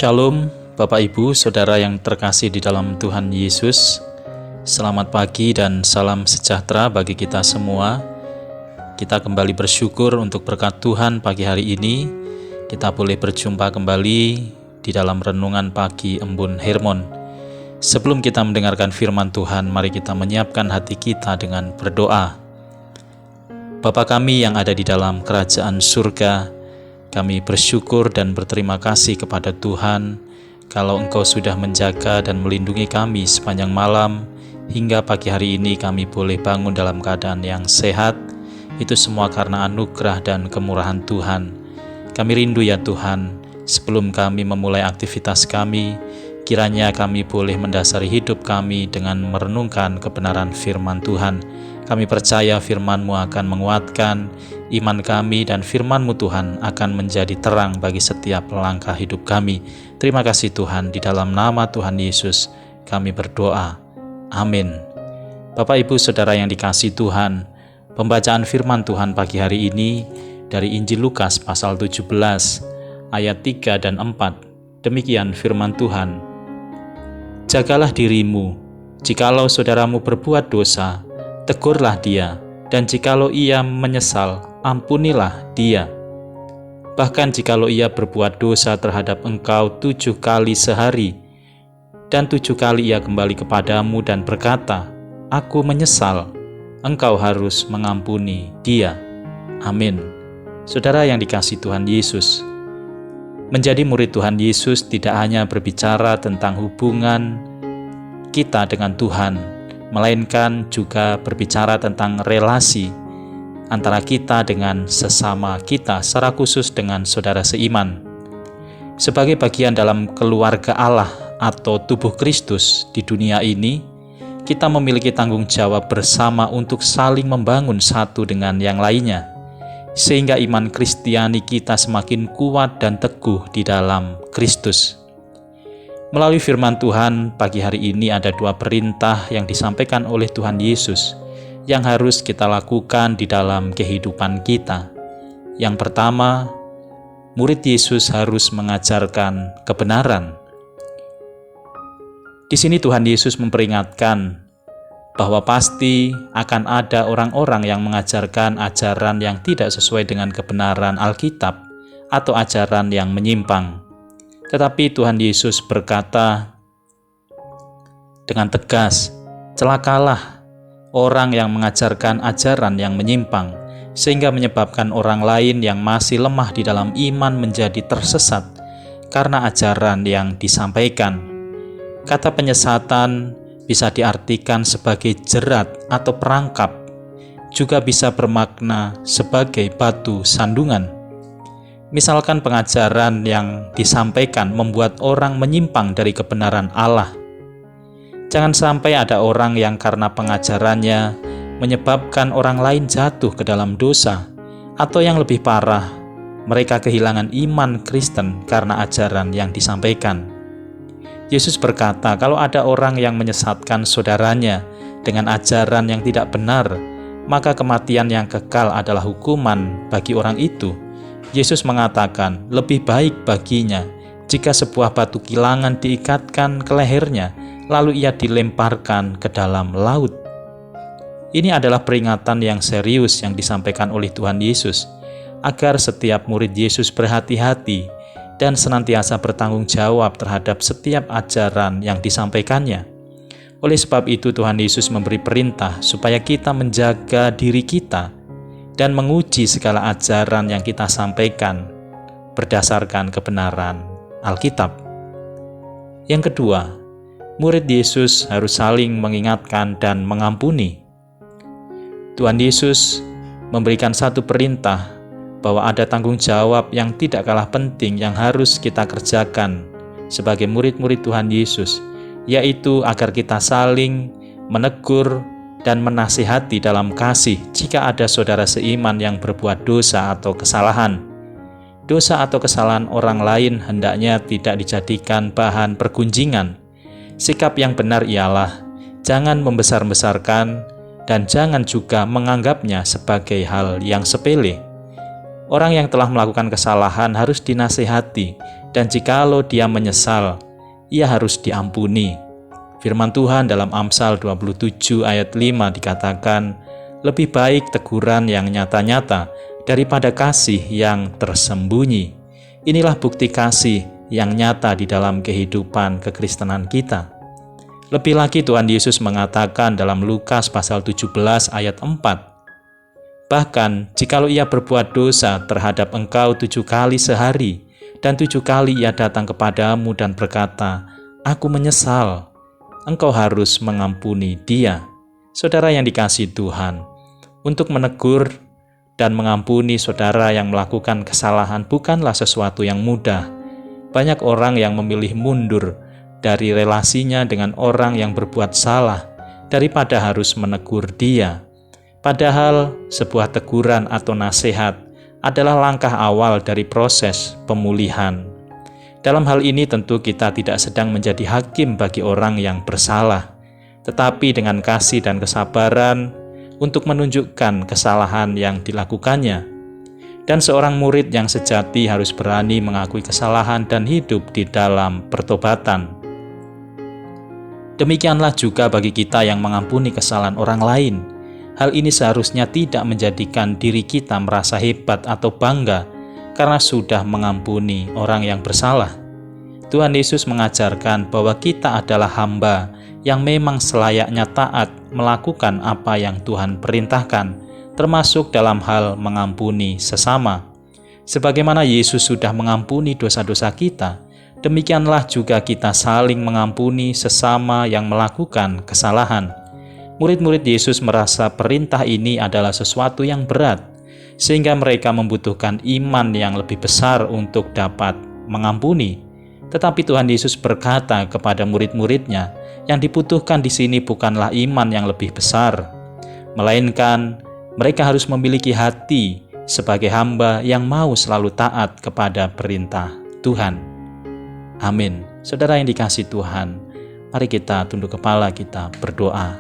Shalom, Bapak Ibu, Saudara yang terkasih di dalam Tuhan Yesus. Selamat pagi dan salam sejahtera bagi kita semua. Kita kembali bersyukur untuk berkat Tuhan pagi hari ini. Kita boleh berjumpa kembali di dalam renungan pagi Embun Hermon. Sebelum kita mendengarkan firman Tuhan, mari kita menyiapkan hati kita dengan berdoa. Bapa kami yang ada di dalam kerajaan surga, kami bersyukur dan berterima kasih kepada Tuhan kalau Engkau sudah menjaga dan melindungi kami sepanjang malam hingga pagi hari ini kami boleh bangun dalam keadaan yang sehat. Itu semua karena anugerah dan kemurahan Tuhan. Kami rindu ya Tuhan, sebelum kami memulai aktivitas kami, kiranya kami boleh mendasari hidup kami dengan merenungkan kebenaran firman Tuhan. Kami percaya firman-Mu akan menguatkan iman kami dan firman-Mu Tuhan akan menjadi terang bagi setiap langkah hidup kami. Terima kasih Tuhan, di dalam nama Tuhan Yesus kami berdoa. Amin. Bapak Ibu Saudara yang dikasihi Tuhan, pembacaan firman Tuhan pagi hari ini dari Injil Lukas pasal 17 ayat 3 dan 4. Demikian firman Tuhan. Jagalah dirimu, jikalau saudaramu berbuat dosa, tegurlah dia, dan jikalau ia menyesal, ampunilah dia. Bahkan jikalau ia berbuat dosa terhadap engkau 7 kali sehari, dan 7 kali ia kembali kepadamu dan berkata, Aku menyesal, engkau harus mengampuni dia. Amin. Saudara yang dikasihi Tuhan Yesus, menjadi murid Tuhan Yesus tidak hanya berbicara tentang hubungan kita dengan Tuhan, melainkan juga berbicara tentang relasi antara kita dengan sesama kita, secara khusus dengan saudara seiman. Sebagai bagian dalam keluarga Allah atau tubuh Kristus di dunia ini, kita memiliki tanggung jawab bersama untuk saling membangun satu dengan yang lainnya, sehingga iman Kristiani kita semakin kuat dan teguh di dalam Kristus. Melalui firman Tuhan, pagi hari ini ada 2 perintah yang disampaikan oleh Tuhan Yesus yang harus kita lakukan di dalam kehidupan kita. Yang pertama, murid Yesus harus mengajarkan kebenaran. Di sini Tuhan Yesus memperingatkan bahwa pasti akan ada orang-orang yang mengajarkan ajaran yang tidak sesuai dengan kebenaran Alkitab atau ajaran yang menyimpang. Tetapi Tuhan Yesus berkata dengan tegas, celakalah orang yang mengajarkan ajaran yang menyimpang, sehingga menyebabkan orang lain yang masih lemah di dalam iman menjadi tersesat karena ajaran yang disampaikan. Kata penyesatan bisa diartikan sebagai jerat atau perangkap, juga bisa bermakna sebagai batu sandungan. Misalkan pengajaran yang disampaikan membuat orang menyimpang dari kebenaran Allah. Jangan sampai ada orang yang karena pengajarannya menyebabkan orang lain jatuh ke dalam dosa, atau yang lebih parah, mereka kehilangan iman Kristen karena ajaran yang disampaikan. Yesus berkata, kalau ada orang yang menyesatkan saudaranya dengan ajaran yang tidak benar, maka kematian yang kekal adalah hukuman bagi orang itu. Yesus mengatakan, lebih baik baginya jika sebuah batu kilangan diikatkan ke lehernya, lalu ia dilemparkan ke dalam laut. Ini adalah peringatan yang serius yang disampaikan oleh Tuhan Yesus, agar setiap murid Yesus berhati-hati dan senantiasa bertanggung jawab terhadap setiap ajaran yang disampaikannya. Oleh sebab itu Tuhan Yesus memberi perintah supaya kita menjaga diri kita dan menguji segala ajaran yang kita sampaikan berdasarkan kebenaran Alkitab. Yang kedua, murid Yesus harus saling mengingatkan dan mengampuni. Tuhan Yesus memberikan satu perintah bahwa ada tanggung jawab yang tidak kalah penting yang harus kita kerjakan sebagai murid-murid Tuhan Yesus, yaitu agar kita saling menegur dan menasihati dalam kasih jika ada saudara seiman yang berbuat dosa atau kesalahan. Dosa atau kesalahan orang lain hendaknya tidak dijadikan bahan pergunjingan. Sikap yang benar ialah jangan membesar-besarkan dan jangan juga menganggapnya sebagai hal yang sepele. Orang yang telah melakukan kesalahan harus dinasihati dan jikalau dia menyesal, ia harus diampuni. Firman Tuhan dalam Amsal 27 ayat 5 dikatakan, lebih baik teguran yang nyata-nyata daripada kasih yang tersembunyi. Inilah bukti kasih yang nyata di dalam kehidupan kekristenan kita. Lebih lagi Tuhan Yesus mengatakan dalam Lukas pasal 17 ayat 4, bahkan jikalau ia berbuat dosa terhadap engkau 7 kali sehari, dan 7 kali ia datang kepadamu dan berkata, aku menyesal, engkau harus mengampuni dia. Saudara yang dikasihi Tuhan, untuk menegur dan mengampuni saudara yang melakukan kesalahan bukanlah sesuatu yang mudah. Banyak orang yang memilih mundur dari relasinya dengan orang yang berbuat salah daripada harus menegur dia. Padahal sebuah teguran atau nasihat adalah langkah awal dari proses pemulihan. Dalam hal ini tentu kita tidak sedang menjadi hakim bagi orang yang bersalah, tetapi dengan kasih dan kesabaran untuk menunjukkan kesalahan yang dilakukannya. Dan seorang murid yang sejati harus berani mengakui kesalahan dan hidup di dalam pertobatan. Demikianlah juga bagi kita yang mengampuni kesalahan orang lain. Hal ini seharusnya tidak menjadikan diri kita merasa hebat atau bangga karena sudah mengampuni orang yang bersalah. Tuhan Yesus mengajarkan bahwa kita adalah hamba yang memang selayaknya taat melakukan apa yang Tuhan perintahkan, termasuk dalam hal mengampuni sesama. Sebagaimana Yesus sudah mengampuni dosa-dosa kita, demikianlah juga kita saling mengampuni sesama yang melakukan kesalahan. Murid-murid Yesus merasa perintah ini adalah sesuatu yang berat, sehingga mereka membutuhkan iman yang lebih besar untuk dapat mengampuni. Tetapi Tuhan Yesus berkata kepada murid-muridnya, yang dibutuhkan di sini bukanlah iman yang lebih besar, melainkan mereka harus memiliki hati sebagai hamba yang mau selalu taat kepada perintah Tuhan. Amin. Saudara yang dikasihi Tuhan, mari kita tunduk kepala, kita berdoa.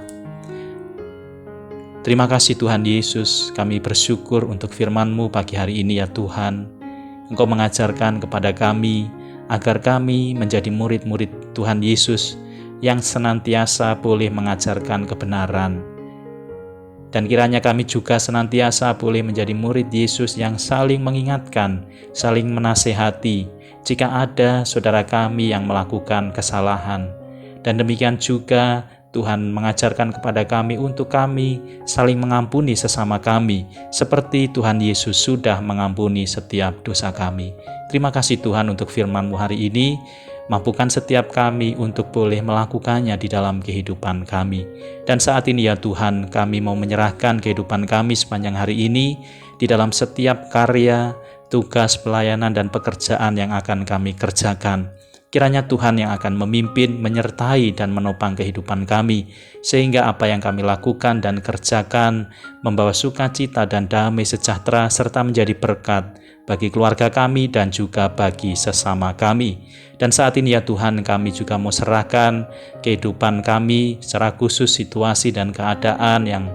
Terima kasih Tuhan Yesus, kami bersyukur untuk firman-Mu pagi hari ini ya Tuhan. Engkau mengajarkan kepada kami agar kami menjadi murid-murid Tuhan Yesus yang senantiasa boleh mengajarkan kebenaran. Dan kiranya kami juga senantiasa boleh menjadi murid Yesus yang saling mengingatkan, saling menasehati jika ada saudara kami yang melakukan kesalahan. Dan demikian juga Tuhan mengajarkan kepada kami untuk kami saling mengampuni sesama kami, seperti Tuhan Yesus sudah mengampuni setiap dosa kami. Terima kasih Tuhan untuk firman-Mu hari ini. Mampukan setiap kami untuk boleh melakukannya di dalam kehidupan kami. Dan saat ini ya Tuhan, kami mau menyerahkan kehidupan kami sepanjang hari ini di dalam setiap karya, tugas, pelayanan, dan pekerjaan yang akan kami kerjakan. Kiranya Tuhan yang akan memimpin, menyertai, dan menopang kehidupan kami, sehingga apa yang kami lakukan dan kerjakan membawa sukacita dan damai sejahtera, serta menjadi berkat bagi keluarga kami dan juga bagi sesama kami. Dan saat ini ya Tuhan, kami juga mau serahkan kehidupan kami secara khusus situasi dan keadaan yang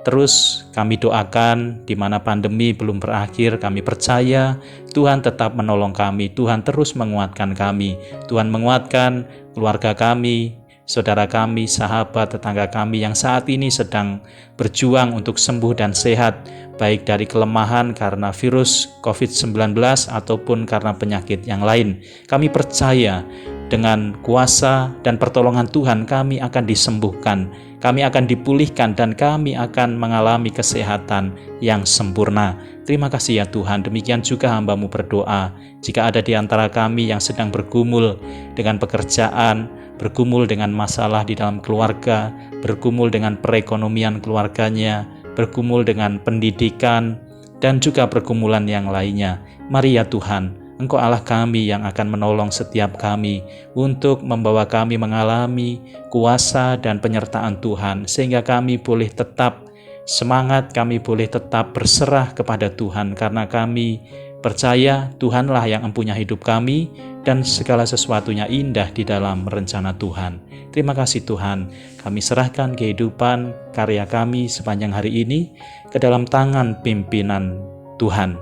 terus kami doakan di mana pandemi belum berakhir. Kami percaya Tuhan tetap menolong kami, Tuhan terus menguatkan kami, Tuhan menguatkan keluarga kami, saudara kami, sahabat, tetangga kami yang saat ini sedang berjuang untuk sembuh dan sehat, baik dari kelemahan karena virus COVID-19 ataupun karena penyakit yang lain. Kami percaya dengan kuasa dan pertolongan Tuhan kami akan disembuhkan, kami akan dipulihkan, dan kami akan mengalami kesehatan yang sempurna. Terima kasih ya Tuhan. Demikian juga hamba-Mu berdoa, jika ada di antara kami yang sedang bergumul dengan pekerjaan, bergumul dengan masalah di dalam keluarga, bergumul dengan perekonomian keluarganya, bergumul dengan pendidikan, dan juga pergumulan yang lainnya. Mari ya Tuhan, Engkau Allah kami yang akan menolong setiap kami untuk membawa kami mengalami kuasa dan penyertaan Tuhan, sehingga kami boleh tetap semangat, kami boleh tetap berserah kepada Tuhan, karena kami percaya Tuhanlah yang empunya hidup kami dan segala sesuatunya indah di dalam rencana Tuhan. Terima kasih Tuhan, kami serahkan kehidupan karya kami sepanjang hari ini ke dalam tangan pimpinan Tuhan.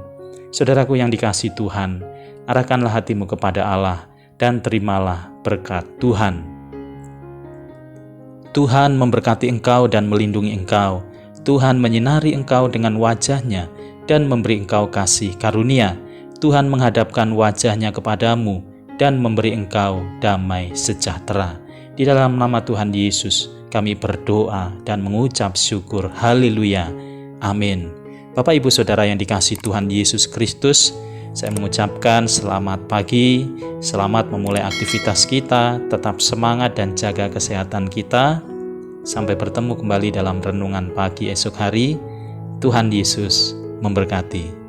Saudaraku yang dikasihi Tuhan, arahkanlah hatimu kepada Allah dan terimalah berkat Tuhan. Tuhan memberkati engkau dan melindungi engkau. Tuhan menyinari engkau dengan wajah-Nya dan memberi engkau kasih karunia. Tuhan menghadapkan wajah-Nya kepadamu dan memberi engkau damai sejahtera. Di dalam nama Tuhan Yesus, kami berdoa dan mengucap syukur. Haleluya. Amin. Bapak, Ibu, Saudara yang dikasihi Tuhan Yesus Kristus, saya mengucapkan selamat pagi, selamat memulai aktivitas kita, tetap semangat dan jaga kesehatan kita. Sampai bertemu kembali dalam renungan pagi esok hari. Tuhan Yesus memberkati.